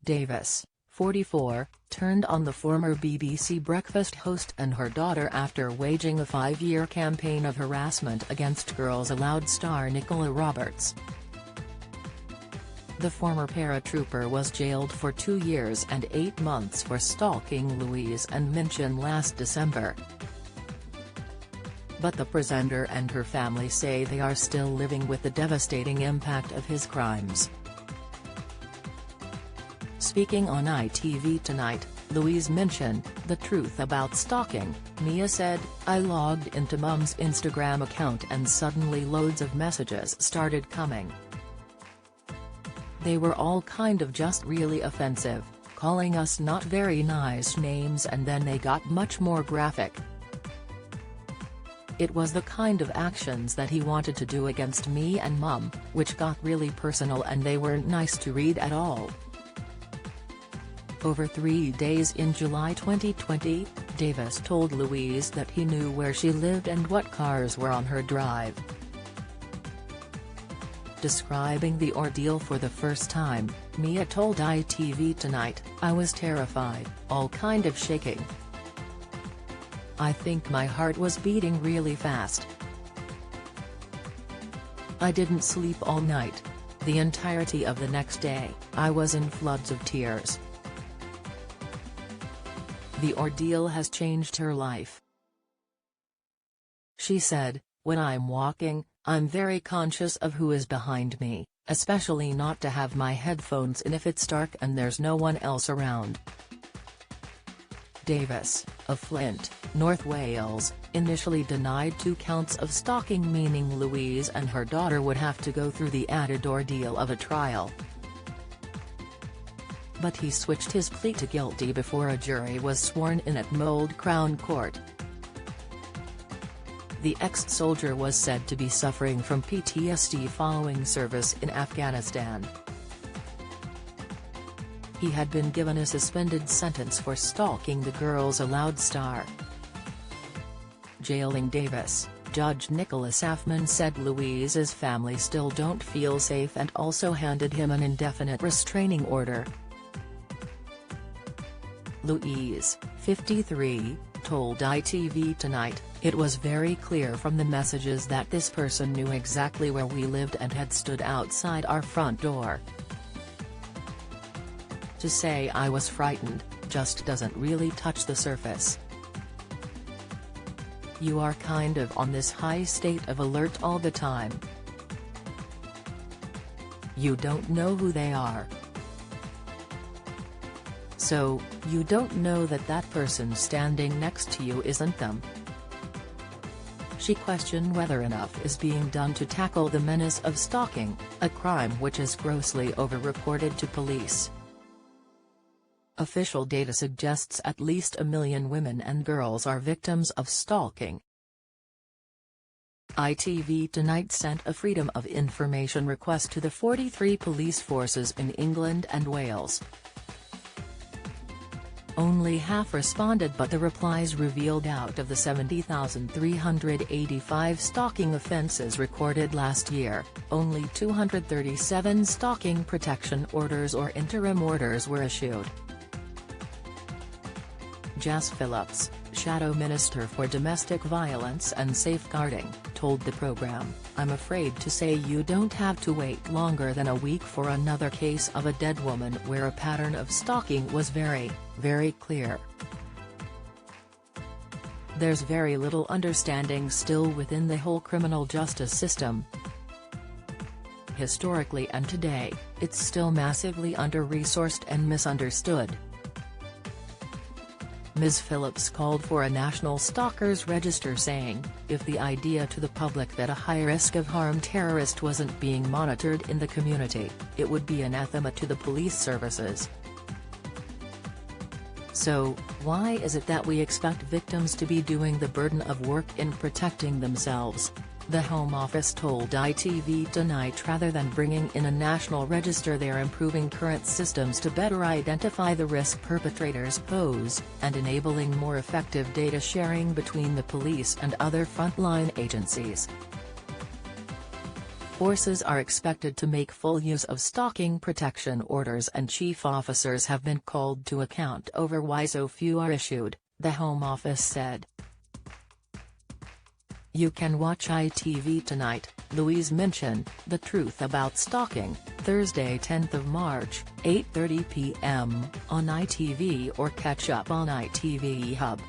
Davis, 44, turned on the former BBC breakfast host and her daughter after waging a 5-year campaign of harassment against Girls Aloud star Nicola Roberts. The former paratrooper was jailed for 2 years and 8 months for stalking Louise Minchin last December. But the presenter and her family say they are still living with the devastating impact of his crimes. Speaking on ITV Tonight, Louise Minchin, the truth about stalking, Mia said, "I logged into Mum's Instagram account and suddenly loads of messages started coming. They were all kind of just really offensive, calling us not very nice names, and then they got much more graphic. It was the kind of actions that he wanted to do against me and Mum, which got really personal, and they weren't nice to read at all." Over 3 days in July 2020, Davis told Louise that he knew where she lived and what cars were on her drive. Describing the ordeal for the first time, Mia told ITV Tonight, "I was terrified, all kind of shaking. I think my heart was beating really fast. I didn't sleep all night. The entirety of the next day, I was in floods of tears. The ordeal has changed her life." She said, "When I'm walking, I'm very conscious of who is behind me, especially not to have my headphones in if it's dark and there's no one else around." Davis, of Flint, North Wales, initially denied 2 counts of stalking, meaning Louise and her daughter would have to go through the added ordeal of a trial. But he switched his plea to guilty before a jury was sworn in at Mold Crown Court. The ex-soldier was said to be suffering from PTSD following service in Afghanistan. He had been given a suspended sentence for stalking the Girls Aloud star. Jailing Davis, Judge Nicholas Safman said Louise's family still don't feel safe and also handed him an indefinite restraining order. Louise, 53, told ITV Tonight, "It was very clear from the messages that this person knew exactly where we lived and had stood outside our front door. To say I was frightened, just doesn't really touch the surface. You are kind of on this high state of alert all the time. You don't know who they are. So, you don't know that that person standing next to you isn't them." She questioned whether enough is being done to tackle the menace of stalking, a crime which is grossly over-reported to police. Official data suggests at least 1 million women and girls are victims of stalking. ITV Tonight sent a Freedom of Information request to the 43 police forces in England and Wales. Only half responded, but the replies revealed out of the 70,385 stalking offences recorded last year, only 237 stalking protection orders or interim orders were issued. Jess Phillips, Shadow Minister for Domestic Violence and Safeguarding, told the programme, "I'm afraid to say you don't have to wait longer than a week for another case of a dead woman where a pattern of stalking was very, very clear. There's very little understanding still within the whole criminal justice system. Historically and today, it's still massively under-resourced and misunderstood." Ms. Phillips called for a national stalkers register, saying, "If the idea to the public that a high risk of harm terrorist wasn't being monitored in the community, it would be anathema to the police services. So, why is it that we expect victims to be doing the burden of work in protecting themselves?" the Home Office told ITV Tonight. Rather than bringing in a national register, they're improving current systems to better identify the risk perpetrators pose, and enabling more effective data sharing between the police and other frontline agencies. Forces are expected to make full use of stalking protection orders and chief officers have been called to account over why so few are issued, the Home Office said. You can watch ITV Tonight, Louise Minchin, The Truth About Stalking, Thursday 10th of March, 8:30 p.m., on ITV or catch up on ITV Hub.